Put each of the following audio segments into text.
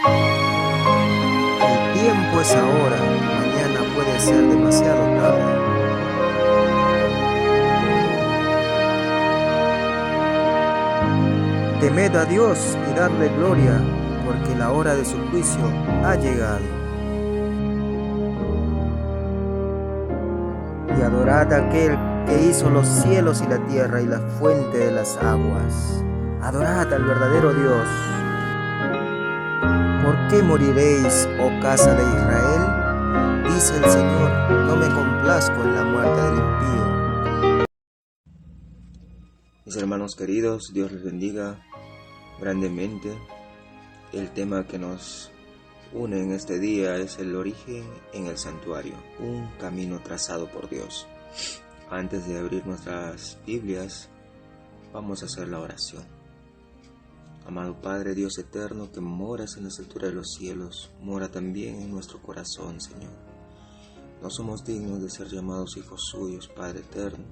El tiempo es ahora, mañana puede ser demasiado tarde. Temed a Dios y dadle gloria, porque la hora de su juicio ha llegado. Y adorad a aquel que hizo los cielos y la tierra y la fuente de las aguas. Adorad al verdadero Dios. ¿Por qué moriréis, oh casa de Israel? Dice el Señor, no me complazco en la muerte del impío. Mis hermanos queridos, Dios les bendiga grandemente. El tema que nos une en este día es el origen en el santuario, un camino trazado por Dios. Antes de abrir nuestras Biblias, vamos a hacer la oración. Amado Padre, Dios eterno, que moras en la altura de los cielos, mora también en nuestro corazón, Señor. No somos dignos de ser llamados hijos suyos, Padre eterno,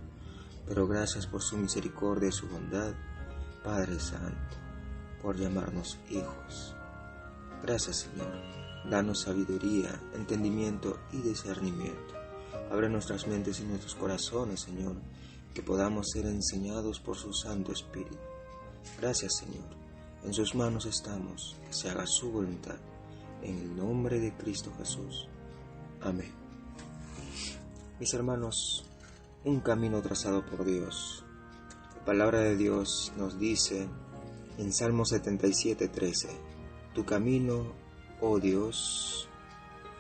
pero gracias por su misericordia y su bondad, Padre Santo, por llamarnos hijos. Gracias, Señor. Danos sabiduría, entendimiento y discernimiento. Abre nuestras mentes y nuestros corazones, Señor, que podamos ser enseñados por su Santo Espíritu. Gracias, Señor. En sus manos estamos, que se haga su voluntad. En el nombre de Cristo Jesús. Amén. Mis hermanos, un camino trazado por Dios. La palabra de Dios nos dice en Salmo 77:13: Tu camino, oh Dios,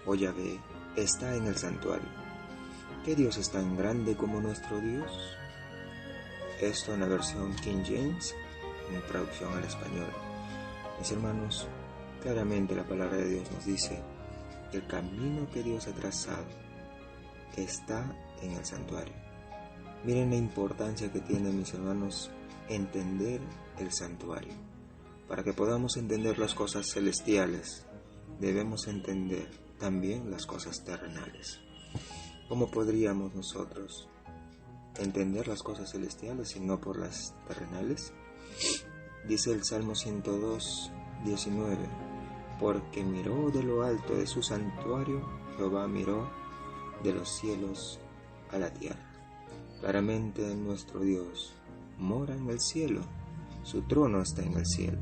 oh Yahvé, está en el santuario. ¿Qué Dios es tan grande como nuestro Dios? Esto en la versión King James, en traducción al español. Mis hermanos, claramente la palabra de Dios nos dice que el camino que Dios ha trazado está en el santuario. Miren la importancia que tiene, mis hermanos, entender el santuario. Para que podamos entender las cosas celestiales, debemos entender también las cosas terrenales. ¿Cómo podríamos nosotros entender las cosas celestiales y no por las terrenales? Dice el Salmo 102:19: Porque miró de lo alto de su santuario, Jehová miró de los cielos a la tierra. Claramente nuestro Dios mora en el cielo, su trono está en el cielo,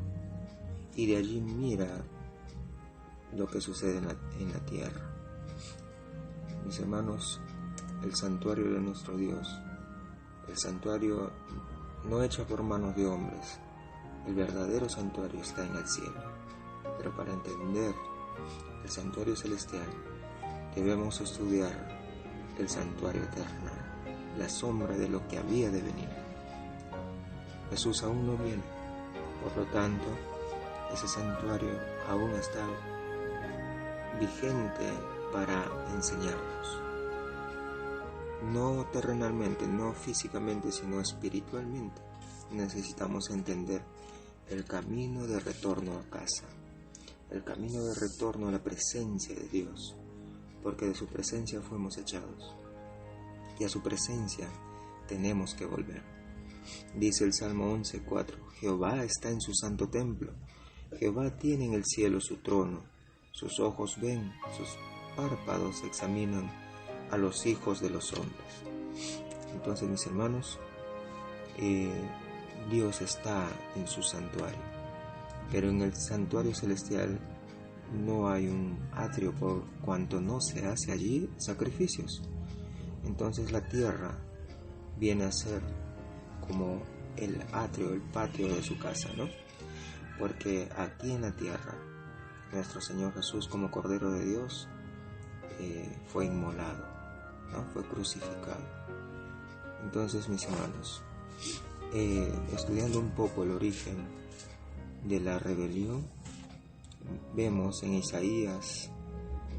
y de allí mira lo que sucede en la tierra. Mis hermanos, el santuario de nuestro Dios, el santuario no hecho por manos de hombres, el verdadero santuario está en el cielo. Pero para entender el santuario celestial, debemos estudiar el santuario terrenal, la sombra de lo que había de venir. Jesús aún no viene, por lo tanto, ese santuario aún está vigente para enseñarnos. No terrenalmente, no físicamente, sino espiritualmente. Necesitamos entender el camino de retorno a casa, el camino de retorno a la presencia de Dios, porque de su presencia fuimos echados, y a su presencia tenemos que volver. Dice el Salmo 11:4: Jehová está en su santo templo, Jehová tiene en el cielo su trono, sus ojos ven, sus párpados examinan a los hijos de los hombres. Entonces, mis hermanos, Dios está en su santuario, pero en el santuario celestial no hay un atrio, por cuanto no se hace allí sacrificios. Entonces la tierra viene a ser como el atrio, el patio de su casa, ¿no? Porque aquí en la tierra, nuestro Señor Jesús, como Cordero de Dios, fue inmolado, ¿no? Fue crucificado. Entonces, mis hermanos, estudiando un poco el origen de la rebelión, vemos en Isaías,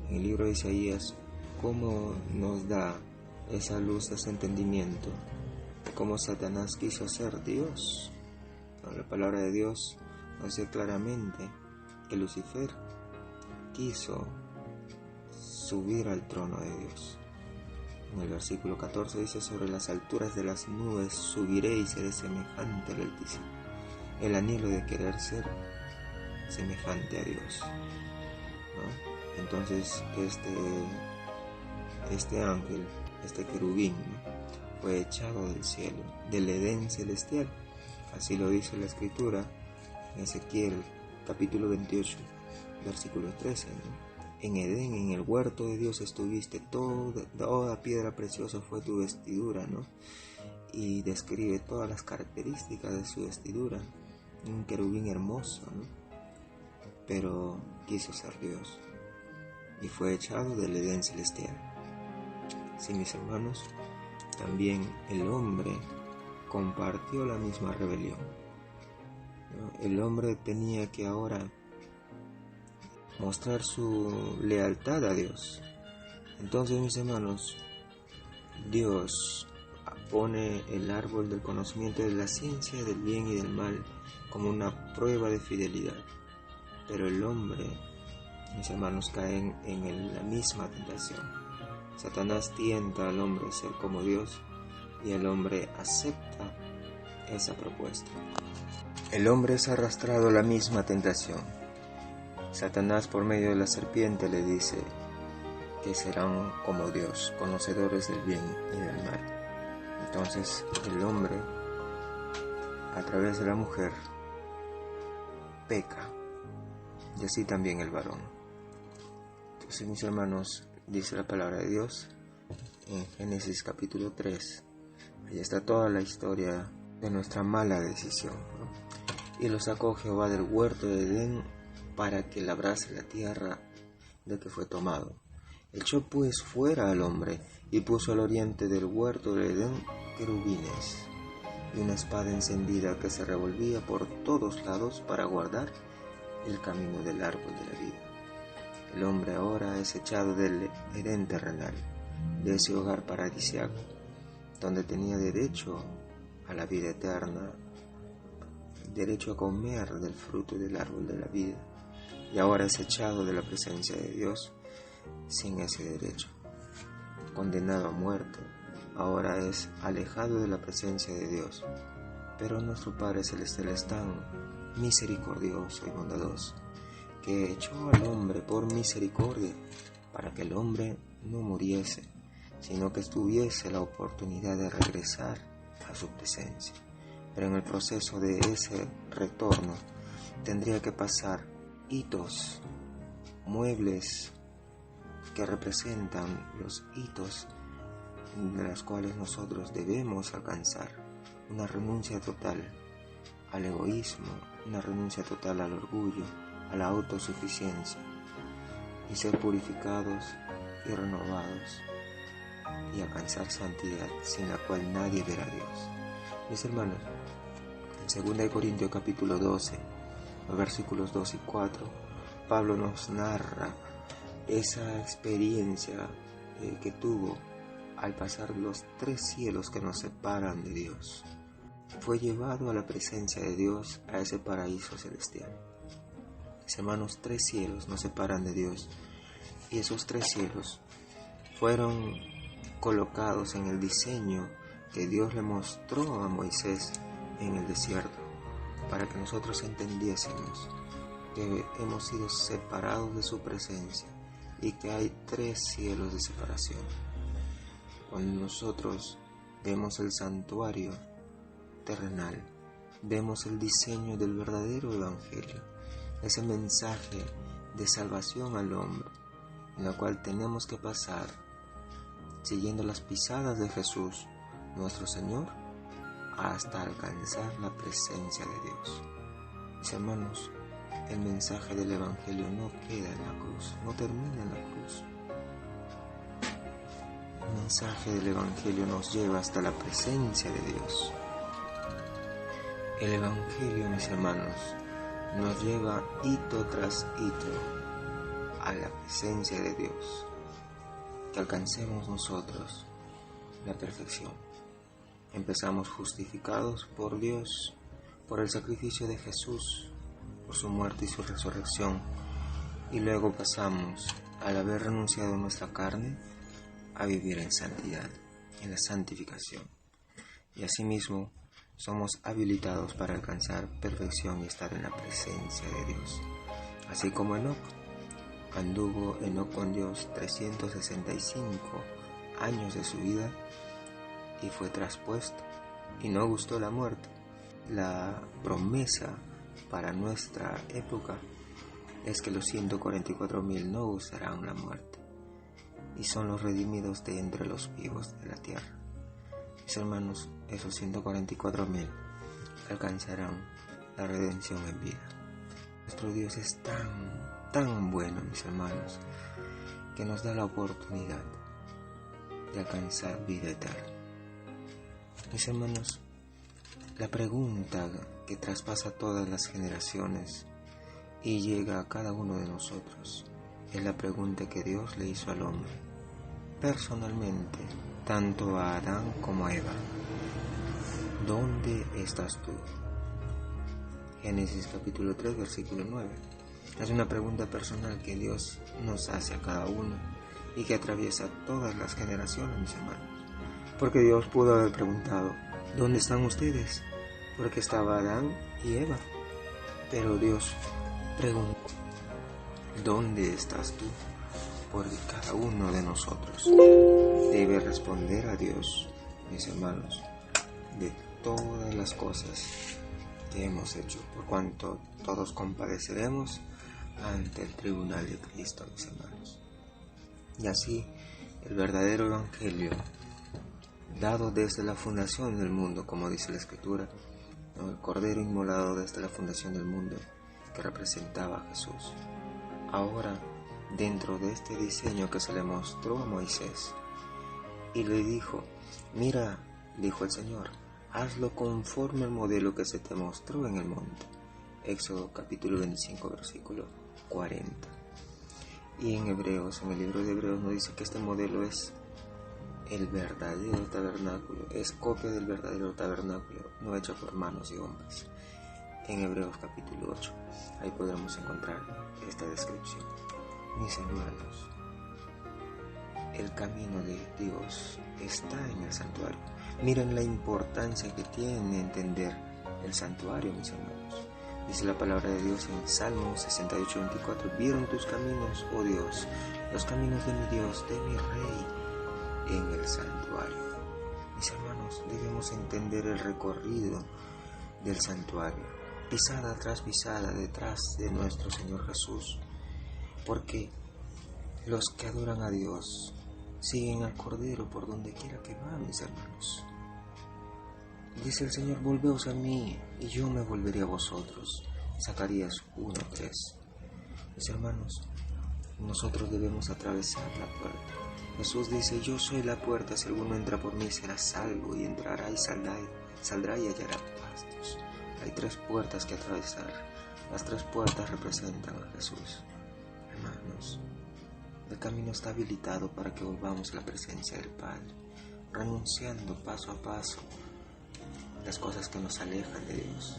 en el libro de Isaías, cómo nos da esa luz, ese entendimiento de cómo Satanás quiso ser Dios. La palabra de Dios nos dice claramente que Lucifer quiso subir al trono de Dios. En el versículo 14 dice: sobre las alturas de las nubes subiré y seré semejante al Altísimo. El anhelo de querer ser semejante a Dios, ¿no? Entonces este ángel, este querubín, ¿no?, fue echado del cielo, del Edén celestial. Así lo dice la Escritura en Ezequiel capítulo 28, versículo 13, ¿no? En Edén, en el huerto de Dios estuviste, toda piedra preciosa fue tu vestidura, ¿no? Y describe todas las características de su vestidura, un querubín hermoso, ¿no? Pero quiso ser Dios y fue echado del Edén celestial. Sí, mis hermanos, también el hombre compartió la misma rebelión, ¿no? El hombre tenía que ahora mostrar su lealtad a Dios. Entonces, mis hermanos, Dios pone el árbol del conocimiento de la ciencia del bien y del mal como una prueba de fidelidad. Pero el hombre, mis hermanos, caen en la misma tentación. Satanás tienta al hombre a ser como Dios y el hombre acepta esa propuesta. El hombre es arrastrado a la misma tentación. Satanás, por medio de la serpiente, le dice que serán como Dios, conocedores del bien y del mal. Entonces el hombre, a través de la mujer, peca, y así también el varón. Entonces, mis hermanos, dice la palabra de Dios en Génesis capítulo 3. Ahí está toda la historia de nuestra mala decisión, ¿no? Y lo sacó Jehová del huerto de Edén para que labrase la tierra de que fue tomado. Echó pues fuera al hombre y puso al oriente del huerto de Edén querubines y una espada encendida que se revolvía por todos lados para guardar el camino del árbol de la vida. El hombre ahora es echado del Edén terrenal, de ese hogar paradisíaco, donde tenía derecho a la vida eterna, derecho a comer del fruto del árbol de la vida, y ahora es echado de la presencia de Dios sin ese derecho, condenado a muerte. Ahora es alejado de la presencia de Dios. Pero nuestro Padre Celestial es tan misericordioso y bondadoso que echó al hombre por misericordia para que el hombre no muriese, sino que tuviese la oportunidad de regresar a su presencia. Pero en el proceso de ese retorno tendría que pasar hitos, muebles que representan los hitos de los cuales nosotros debemos alcanzar: una renuncia total al egoísmo, una renuncia total al orgullo, a la autosuficiencia, y ser purificados y renovados y alcanzar santidad sin la cual nadie verá a Dios. Mis hermanos, en 2 Corintios capítulo 12, los versículos 2 y 4, Pablo nos narra esa experiencia que tuvo al pasar los 3 cielos que nos separan de Dios. Fue llevado a la presencia de Dios, a ese paraíso celestial. Mis hermanos, 3 cielos nos separan de Dios, y esos 3 cielos fueron colocados en el diseño que Dios le mostró a Moisés en el desierto, para que nosotros entendiésemos que hemos sido separados de su presencia y que hay 3 cielos de separación. Cuando nosotros vemos el santuario terrenal, vemos el diseño del verdadero evangelio, ese mensaje de salvación al hombre, en la cual tenemos que pasar siguiendo las pisadas de Jesús, nuestro Señor, hasta alcanzar la presencia de Dios. Mis hermanos, el mensaje del evangelio no queda en la cruz, no termina en la cruz. El mensaje del evangelio nos lleva hasta la presencia de Dios. El evangelio, mis hermanos, nos lleva hito tras hito a la presencia de Dios, que alcancemos nosotros la perfección. Empezamos justificados por Dios, por el sacrificio de Jesús, por su muerte y su resurrección, y luego pasamos, al haber renunciado a nuestra carne, a vivir en santidad, en la santificación. Y asimismo, somos habilitados para alcanzar perfección y estar en la presencia de Dios. Así como anduvo Enoc con Dios 365 años de su vida y fue traspuesto y no gustó la muerte. La promesa para nuestra época es que los 144,000 no gustarán la muerte y son los redimidos de entre los vivos de la tierra. Mis hermanos, esos 144,000 alcanzarán la redención en vida. Nuestro Dios es tan bueno, mis hermanos, que nos da la oportunidad de alcanzar vida eterna. Mis hermanos, la pregunta que traspasa todas las generaciones y llega a cada uno de nosotros es la pregunta que Dios le hizo al hombre, personalmente, tanto a Adán como a Eva. ¿Dónde estás tú? Génesis capítulo 3, versículo 9. Es una pregunta personal que Dios nos hace a cada uno y que atraviesa todas las generaciones, mis hermanos. Porque Dios pudo haber preguntado, ¿dónde están ustedes? Porque estaba Adán y Eva. Pero Dios preguntó, ¿dónde estás tú? Porque cada uno de nosotros debe responder a Dios, mis hermanos, de todas las cosas que hemos hecho, por cuanto todos compareceremos ante el tribunal de Cristo, mis hermanos. Y así, el verdadero evangelio, dado desde la fundación del mundo, como dice la Escritura, el Cordero inmolado desde la fundación del mundo, que representaba a Jesús. Ahora, dentro de este diseño que se le mostró a Moisés, y le dijo, mira, dijo el Señor, hazlo conforme al modelo que se te mostró en el monte. Éxodo capítulo 25, versículo 40. Y en Hebreos, en el libro de Hebreos, nos dice que este modelo es el verdadero tabernáculo, es copia del verdadero tabernáculo, no hecho por manos de hombres. En Hebreos capítulo 8, ahí podremos encontrar esta descripción. Mis hermanos, el camino de Dios está en el santuario. Miren la importancia que tiene entender el santuario, mis hermanos. Dice la palabra de Dios en el Salmo 68, 24, vieron tus caminos, oh Dios, los caminos de mi Dios, de mi Rey, en el santuario. Mis hermanos, debemos entender el recorrido del santuario, pisada tras pisada detrás de nuestro Señor Jesús, porque los que adoran a Dios siguen al Cordero por donde quiera que va, mis hermanos. Dice el Señor, volveos a mí y yo me volveré a vosotros. Zacarías 1:3. Mis hermanos, nosotros debemos atravesar la puerta. Jesús dice, yo soy la puerta, si alguno entra por mí será salvo, y entrará y saldrá y hallará pastos. Hay 3 puertas que atravesar. Las 3 puertas representan a Jesús. Hermanos, el camino está habilitado para que volvamos a la presencia del Padre, renunciando paso a paso las cosas que nos alejan de Dios.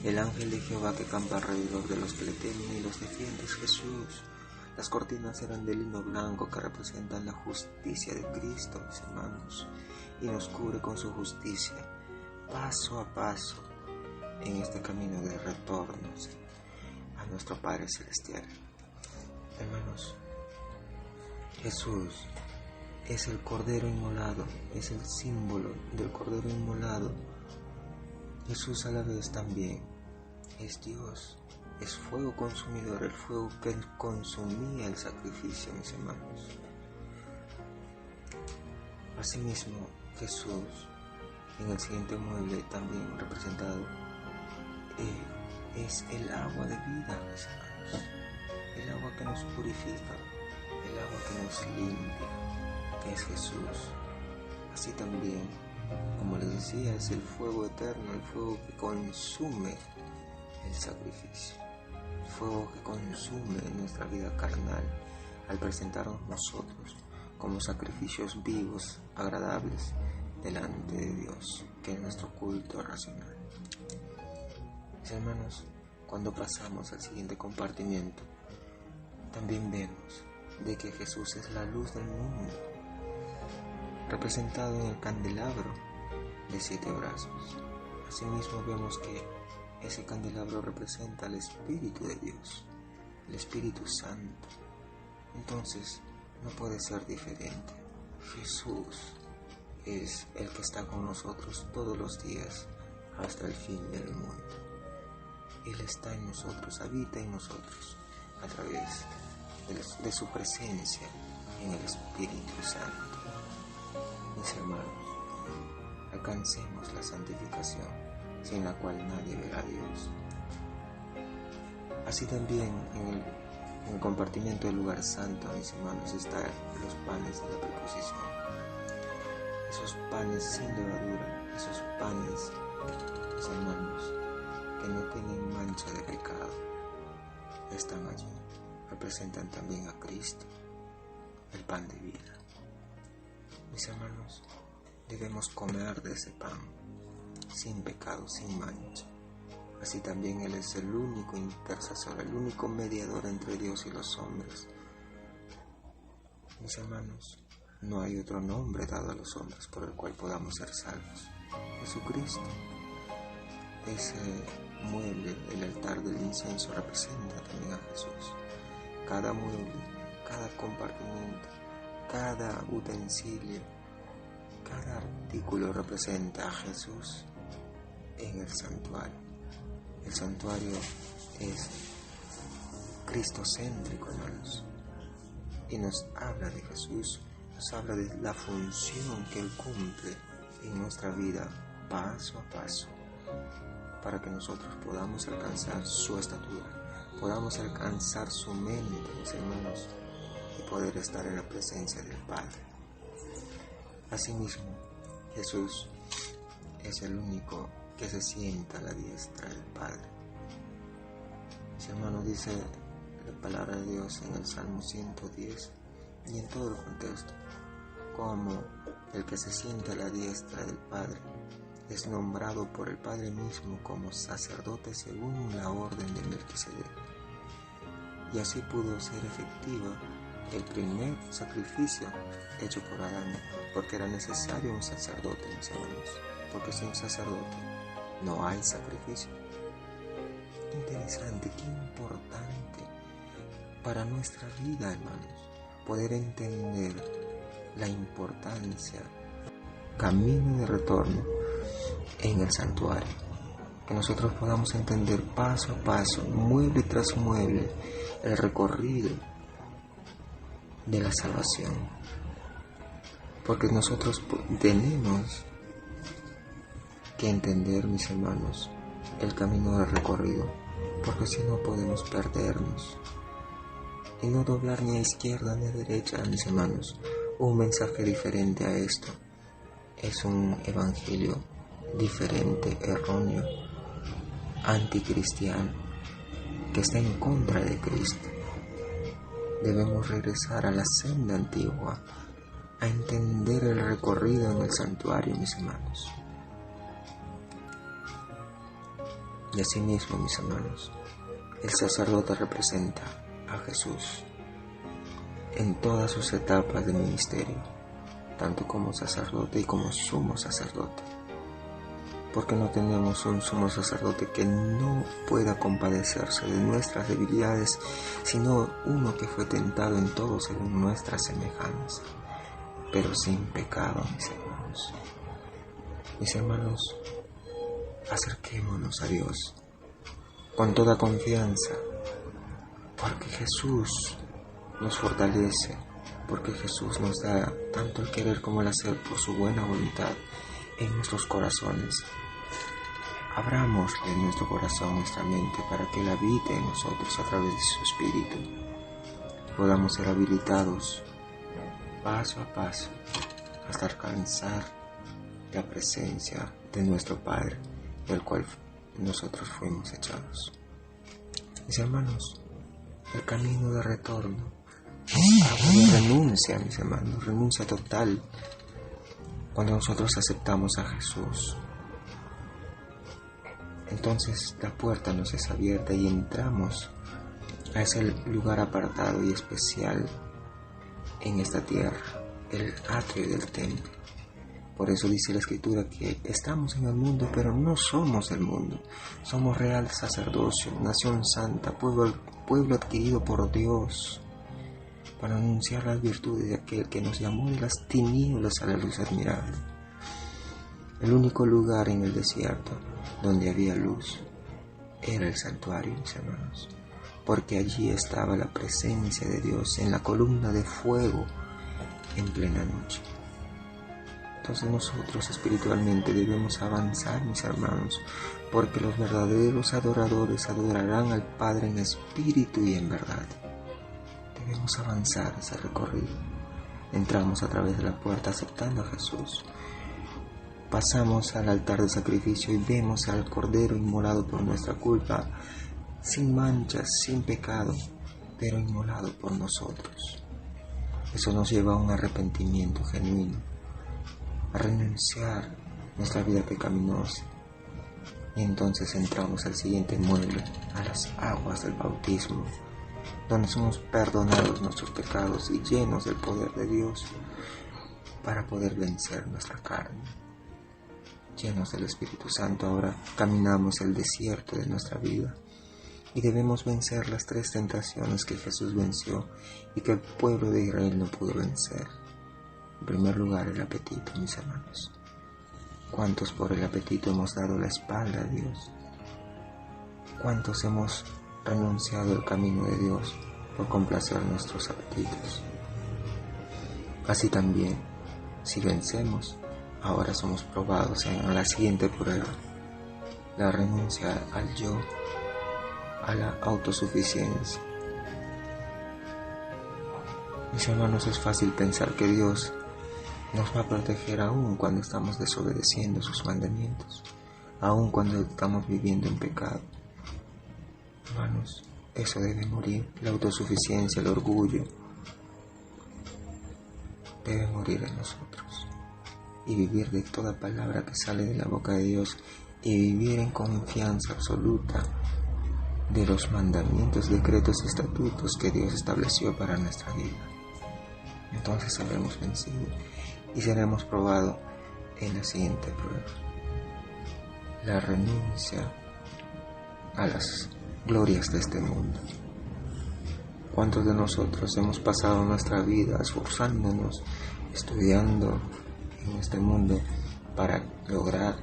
El ángel de Jehová que campa alrededor de los que le temen y los defiende es Jesús. Las cortinas eran de lino blanco que representan la justicia de Cristo, mis hermanos, y nos cubre con su justicia paso a paso en este camino de retorno a nuestro Padre Celestial. Hermanos, Jesús es el Cordero inmolado, es el símbolo del Cordero inmolado. Jesús a la vez también es Dios, es fuego consumidor, el fuego que consumía el sacrificio, mis hermanos. Asimismo, Jesús, en el siguiente mueble también representado, es el agua de vida, mis hermanos, el agua que nos purifica, el agua que nos limpia, es Jesús. Así también, como les decía, es el fuego eterno, el fuego que consume el sacrificio, el fuego que consume nuestra vida carnal al presentarnos nosotros como sacrificios vivos, agradables delante de Dios, que es nuestro culto racional. Mis hermanos, cuando pasamos al siguiente compartimiento, también vemos de que Jesús es la luz del mundo, representado en el candelabro de 7 brazos. Asimismo vemos que ese candelabro representa al Espíritu de Dios, el Espíritu Santo. Entonces no puede ser diferente. Jesús es el que está con nosotros todos los días hasta el fin del mundo. Él está en nosotros, habita en nosotros a través de su presencia en el Espíritu Santo. Mis hermanos, alcancemos la santificación, sin la cual nadie verá a Dios. Así también en el compartimiento del lugar santo, mis hermanos, están los panes de la preposición. Esos panes sin levadura, esos panes, mis hermanos, que no tienen mancha de pecado, están allí. Representan también a Cristo, el pan de vida. Mis hermanos, debemos comer de ese pan, sin pecado, sin mancha. Así también Él es el único intercesor, el único mediador entre Dios y los hombres. Mis hermanos, no hay otro nombre dado a los hombres por el cual podamos ser salvos. Jesucristo. Ese mueble, el altar del incienso, representa también a Jesús. Cada mueble, cada compartimento, cada utensilio, cada artículo representa a Jesús en el santuario. El santuario es cristocéntrico, hermanos, y nos habla de Jesús, nos habla de la función que Él cumple en nuestra vida paso a paso, para que nosotros podamos alcanzar su estatura, podamos alcanzar su mente, mis hermanos, y poder estar en la presencia del Padre. Asimismo, Jesús es el único que se sienta a la diestra del Padre. Mis hermanos, dice la palabra de Dios en el Salmo 110 y en todo el contexto, como el que se sienta a la diestra del Padre es nombrado por el Padre mismo como sacerdote según la orden de Melquisedec. Y así pudo ser efectiva el primer sacrificio hecho por Adán, porque era necesario un sacerdote, mis hermanos, porque sin sacerdote no hay sacrificio. Interesante, qué importante para nuestra vida, hermanos, poder entender la importancia, camino de retorno en el santuario, que nosotros podamos entender paso a paso, mueble tras mueble, el recorrido de la salvación, porque nosotros tenemos que entender, mis hermanos, el camino del recorrido, porque si no podemos perdernos y no doblar ni a izquierda ni a derecha, mis hermanos. Un mensaje diferente a esto es un evangelio diferente, erróneo, anticristiano, que está en contra de Cristo. Debemos regresar a la senda antigua, a entender el recorrido en el santuario, mis hermanos. Y asimismo, mis hermanos, el sacerdote representa a Jesús en todas sus etapas de ministerio, tanto como sacerdote y como sumo sacerdote, porque no tenemos un sumo sacerdote que no pueda compadecerse de nuestras debilidades, sino uno que fue tentado en todo según nuestra semejanza, pero sin pecado, mis hermanos. Mis hermanos, acerquémonos a Dios con toda confianza, porque Jesús nos fortalece, porque Jesús nos da tanto el querer como el hacer por su buena voluntad en nuestros corazones. Abrámosle nuestro corazón, nuestra mente, para que Él habite en nosotros a través de su Espíritu. Podamos ser habilitados paso a paso hasta alcanzar la presencia de nuestro Padre, del cual nosotros fuimos echados. Mis hermanos, el camino de retorno habla de renuncia, mis hermanos, renuncia total. Cuando nosotros aceptamos a Jesús, entonces la puerta nos es abierta y entramos a ese lugar apartado y especial en esta tierra, el atrio del templo. Por eso dice la Escritura que estamos en el mundo, pero no somos el mundo. Somos real sacerdocio, nación santa, pueblo adquirido por Dios, para anunciar las virtudes de aquel que nos llamó de las tinieblas a la luz admirable. El único lugar en el desierto donde había luz era el santuario, mis hermanos, porque allí estaba la presencia de Dios en la columna de fuego en plena noche. Entonces nosotros espiritualmente debemos avanzar, mis hermanos, porque los verdaderos adoradores adorarán al Padre en espíritu y en verdad. Debemos avanzar ese recorrido. Entramos a través de la puerta aceptando a Jesús. Pasamos al altar de sacrificio y vemos al Cordero inmolado por nuestra culpa, sin manchas, sin pecado, pero inmolado por nosotros. Eso nos lleva a un arrepentimiento genuino, a renunciar nuestra vida pecaminosa. Y entonces entramos al siguiente mueble, a las aguas del bautismo, donde somos perdonados nuestros pecados y llenos del poder de Dios para poder vencer nuestra carne. Llenos del Espíritu Santo, ahora caminamos el desierto de nuestra vida y debemos vencer las 3 tentaciones que Jesús venció y que el pueblo de Israel no pudo vencer. En primer lugar, el apetito, mis hermanos. ¿Cuántos por el apetito hemos dado la espalda a Dios? ¿Cuántos hemos renunciado al camino de Dios por complacer nuestros apetitos? Así también, si vencemos, ahora somos probados en la siguiente prueba, la renuncia al yo, a la autosuficiencia. Mis hermanos, es fácil pensar que Dios nos va a proteger aún cuando estamos desobedeciendo sus mandamientos, aún cuando estamos viviendo en pecado. Hermanos, eso debe morir. La autosuficiencia, el orgullo, debe morir en nosotros y vivir de toda palabra que sale de la boca de Dios y vivir en confianza absoluta de los mandamientos, decretos y estatutos que Dios estableció para nuestra vida. Entonces habremos vencido y seremos probados en la siguiente prueba, la renuncia a las glorias de este mundo. ¿Cuántos de nosotros hemos pasado nuestra vida esforzándonos, estudiando en este mundo para lograr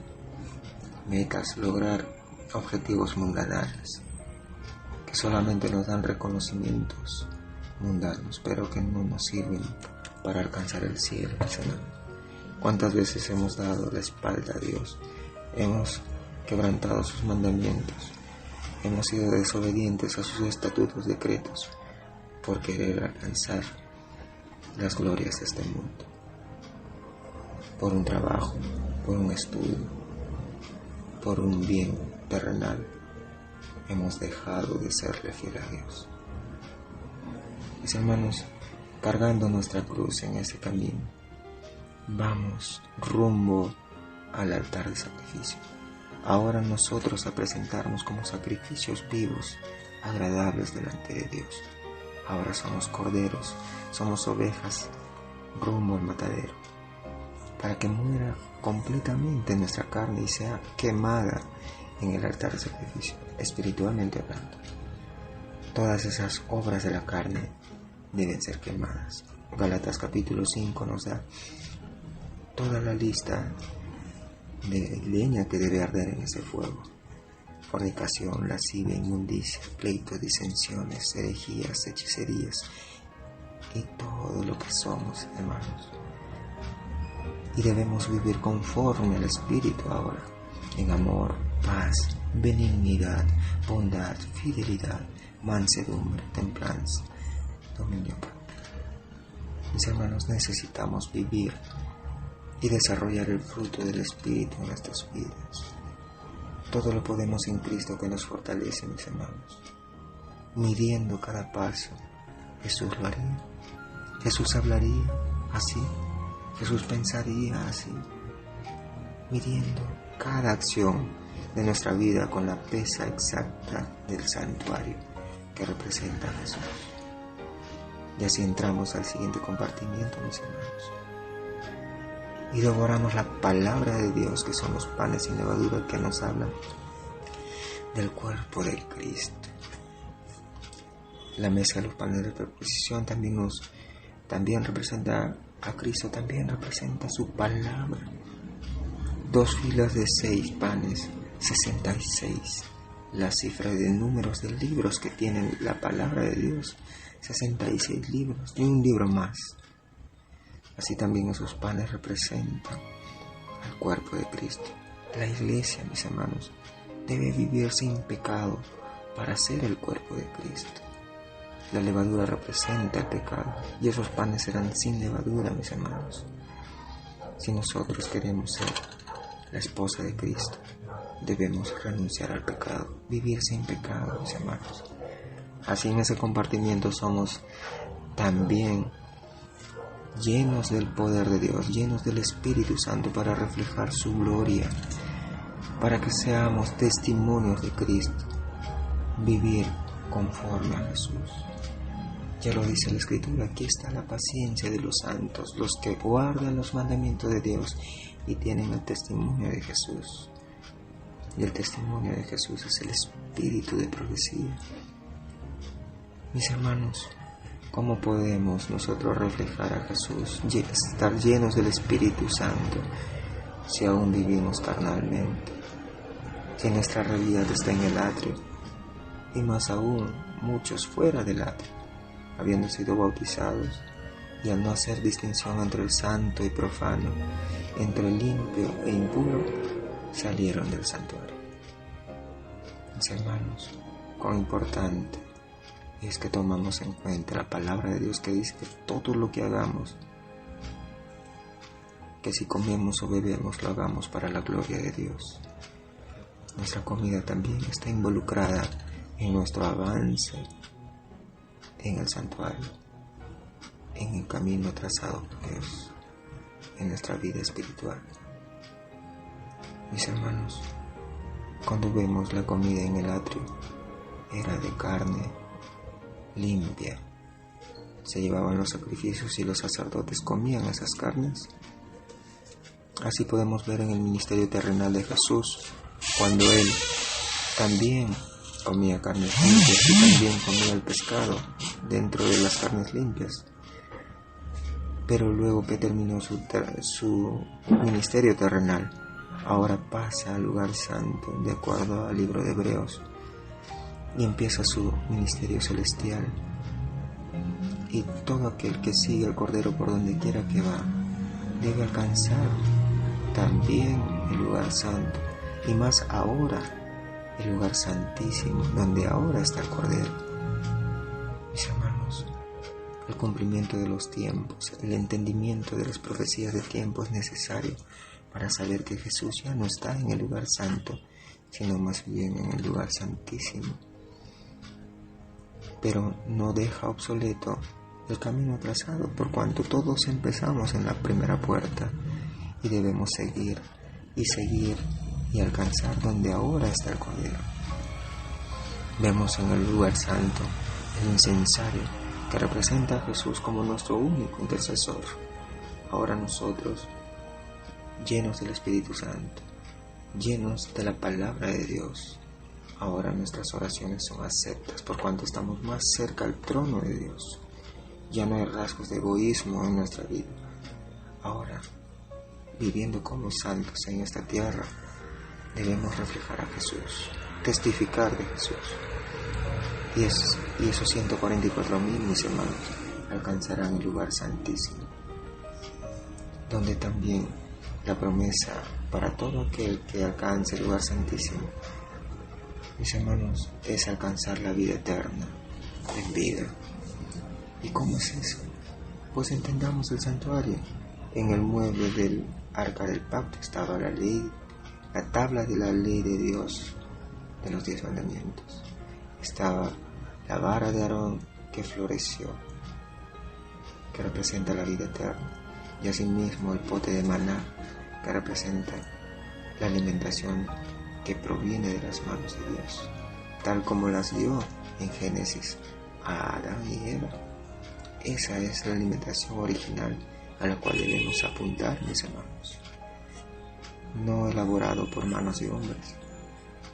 metas, lograr objetivos mundanales, que solamente nos dan reconocimientos mundanos, pero que no nos sirven para alcanzar el cielo, Señor? ¿Cuántas veces hemos dado la espalda a Dios? Hemos quebrantado sus mandamientos, hemos sido desobedientes a sus estatutos, decretos, por querer alcanzar las glorias de este mundo, por un trabajo, por un estudio, por un bien terrenal. Hemos dejado de serle fiel a Dios. Mis hermanos, cargando nuestra cruz en ese camino, vamos rumbo al altar de sacrificio. Ahora nosotros a presentarnos como sacrificios vivos, agradables delante de Dios. Ahora somos corderos, somos ovejas rumbo al matadero, para que muera completamente nuestra carne y sea quemada en el altar de sacrificio, espiritualmente hablando. Todas esas obras de la carne deben ser quemadas. Gálatas capítulo 5 nos da toda la lista de leña que debe arder en ese fuego: fornicación, lascivia, inmundicia, pleito, disensiones, herejías, hechicerías y todo lo que somos, hermanos. Y debemos vivir conforme al Espíritu ahora, en amor, paz, benignidad, bondad, fidelidad, mansedumbre, templanza, dominio propio. Mis hermanos, necesitamos vivir y desarrollar el fruto del Espíritu en nuestras vidas. Todo lo podemos en Cristo que nos fortalece, mis hermanos. Midiendo cada paso, Jesús lo haría. Jesús hablaría así. Jesús pensaría así. Midiendo cada acción de nuestra vida con la pesa exacta del santuario que representa a Jesús. Y así entramos al siguiente compartimiento, mis hermanos. y devoramos la palabra de Dios, que son los panes sin levadura que nos hablan del cuerpo de Cristo. La mesa de los panes de proposición también representa a Cristo, también representa su palabra. 2 filas de 6 panes, 66. La cifra de números de libros que tienen la palabra de Dios, 66 libros y un libro más. Así también esos panes representan al cuerpo de Cristo. La iglesia, mis hermanos, debe vivir sin pecado para ser el cuerpo de Cristo. La levadura representa el pecado y esos panes serán sin levadura, mis hermanos. Si nosotros queremos ser la esposa de Cristo, debemos renunciar al pecado, vivir sin pecado, mis hermanos. Así en ese compartimiento somos también llenos del poder de Dios, llenos del Espíritu Santo para reflejar su gloria, para que seamos testimonios de Cristo, vivir conforme a Jesús. Ya lo dice la Escritura, aquí está la paciencia de los santos, los que guardan los mandamientos de Dios y tienen el testimonio de Jesús. Y el testimonio de Jesús es el espíritu de profecía. Mis hermanos, ¿cómo podemos nosotros reflejar a Jesús, estar llenos del Espíritu Santo, si aún vivimos carnalmente? Si nuestra realidad está en el atrio, y más aún muchos fuera del atrio, habiendo sido bautizados, y al no hacer distinción entre el santo y profano, entre el limpio e impuro, salieron del santuario. Mis hermanos, cuán importante es que tomamos en cuenta la palabra de Dios, que dice que todo lo que hagamos, que si comemos o bebemos, lo hagamos para la gloria de Dios. Nuestra comida también está involucrada en nuestro avance en el santuario, en el camino trazado por Dios, en nuestra vida espiritual. Mis hermanos, cuando vemos la comida en el atrio, era de carne limpia. Se llevaban los sacrificios y los sacerdotes comían esas carnes. Así podemos ver en el ministerio terrenal de Jesús, cuando Él también comía carnes limpias y también comía el pescado dentro de las carnes limpias. Pero luego que terminó su ministerio terrenal, ahora pasa al lugar santo, de acuerdo al libro de Hebreos, y empieza su ministerio celestial. Y todo aquel que sigue al Cordero por donde quiera que va, debe alcanzar también el lugar santo, y más ahora el lugar santísimo, donde ahora está el Cordero. Mis hermanos, el cumplimiento de los tiempos, el entendimiento de las profecías de tiempo es necesario para saber que Jesús ya no está en el lugar santo, sino más bien en el lugar santísimo. Pero no deja obsoleto el camino trazado, por cuanto todos empezamos en la primera puerta y debemos seguir y alcanzar donde ahora está el Cordero. Vemos en el lugar santo el incensario, que representa a Jesús como nuestro único intercesor. Ahora nosotros, llenos del Espíritu Santo, llenos de la palabra de Dios, ahora nuestras oraciones son aceptas por cuanto estamos más cerca al trono de Dios. Ya no hay rasgos de egoísmo en nuestra vida. Ahora, viviendo como santos en esta tierra, debemos reflejar a Jesús, testificar de Jesús. Y esos 144,000, mis hermanos, alcanzarán el lugar santísimo, donde también la promesa para todo aquel que alcance el lugar santísimo, mis hermanos, es alcanzar la vida eterna en vida. ¿Y cómo es eso? Pues entendamos el santuario. En el mueble del arca del pacto estaba la ley, la tabla de la ley de Dios, de los 10 mandamientos. Estaba la vara de Aarón que floreció, que representa la vida eterna, y asimismo el pote de maná, que representa la alimentación que proviene de las manos de Dios, tal como las dio en Génesis a Adán y Eva. Esa es la alimentación original a la cual debemos apuntar, mis hermanos. No elaborado por manos de hombres,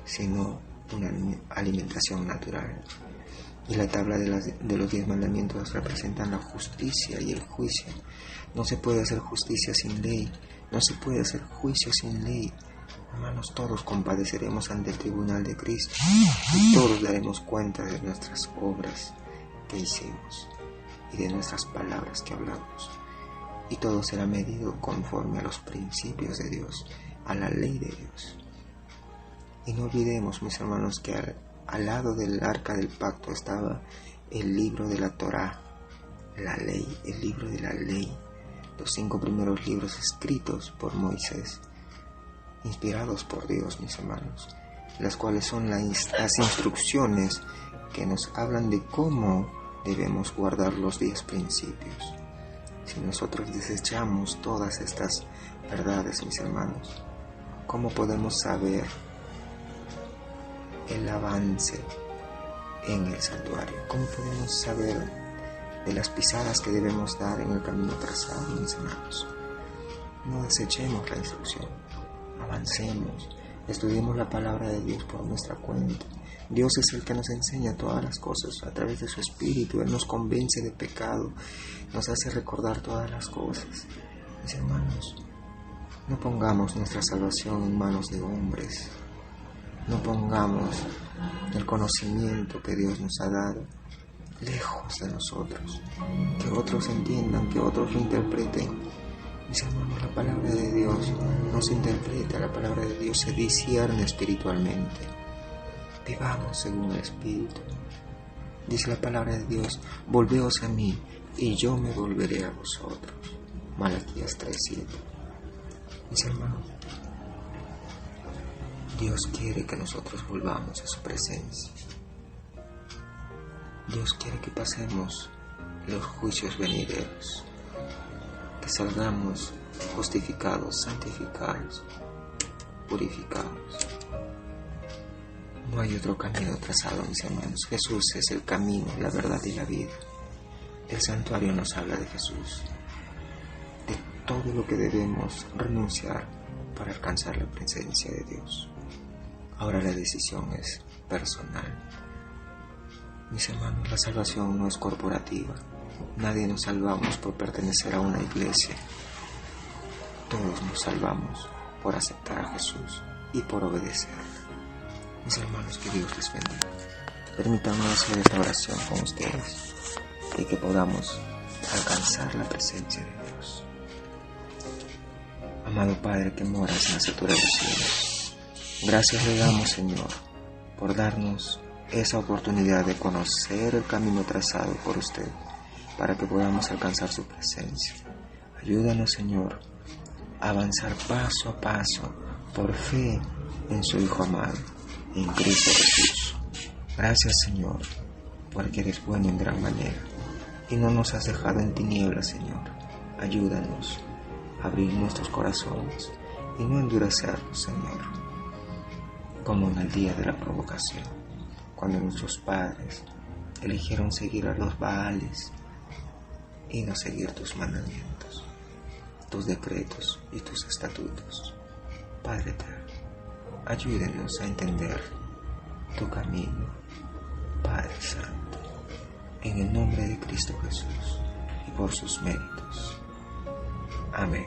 sino una alimentación natural. Y la tabla de los 10 mandamientos representan la justicia y el juicio. No se puede hacer justicia sin ley, no se puede hacer juicio sin ley. Hermanos, todos compadeceremos ante el tribunal de Cristo y todos daremos cuenta de nuestras obras que hicimos y de nuestras palabras que hablamos. Y todo será medido conforme a los principios de Dios, a la ley de Dios. Y no olvidemos, mis hermanos, que al lado del arca del pacto estaba el libro de la Torá, la ley, el libro de la ley, los 5 primeros libros escritos por Moisés, inspirados por Dios, mis hermanos, las cuales son las instrucciones que nos hablan de cómo debemos guardar los 10 principios. Si nosotros desechamos todas estas verdades, mis hermanos, ¿cómo podemos saber el avance en el santuario? ¿Cómo podemos saber de las pisadas que debemos dar en el camino trazado, mis hermanos? No desechemos la instrucción, avancemos, estudiemos la palabra de Dios por nuestra cuenta. Dios es el que nos enseña todas las cosas a través de su Espíritu. Él nos convence de pecado, nos hace recordar todas las cosas. Mis hermanos, no pongamos nuestra salvación en manos de hombres. No pongamos el conocimiento que Dios nos ha dado lejos de nosotros. Que otros entiendan, que otros lo interpreten. Mis hermanos, la palabra de Dios no se interpreta, la palabra de Dios se discierne espiritualmente. Vivamos según el Espíritu. Dice la palabra de Dios: volveos a mí y yo me volveré a vosotros. Malaquías 3:7. Mis hermanos, Dios quiere que nosotros volvamos a su presencia. Dios quiere que pasemos los juicios venideros, que salgamos justificados, santificados, purificados. No hay otro camino trazado, mis hermanos. Jesús es el camino, la verdad y la vida. El santuario nos habla de Jesús, de todo lo que debemos renunciar para alcanzar la presencia de Dios. Ahora la decisión es personal. Mis hermanos, la salvación no es corporativa. Nadie nos salvamos por pertenecer a una iglesia. Todos nos salvamos por aceptar a Jesús y por obedecer. Mis hermanos, que Dios les bendiga. Permítanme hacer esta oración con ustedes y que podamos alcanzar la presencia de Dios. Amado Padre que moras en las alturas del cielo, gracias le damos, Señor, por darnos esa oportunidad de conocer el camino trazado por usted para que podamos alcanzar su presencia. Ayúdanos, Señor, a avanzar paso a paso por fe en su Hijo amado, en Cristo Jesús. Gracias, Señor, porque eres bueno en gran manera y no nos has dejado en tinieblas, Señor. Ayúdanos a abrir nuestros corazones y no endurecerlos, Señor, como en el día de la provocación, cuando nuestros padres eligieron seguir a los Baales y no seguir tus mandamientos, tus decretos y tus estatutos. Padre eterno, ayúdenos a entender tu camino, Padre Santo, en el nombre de Cristo Jesús y por sus méritos. Amén.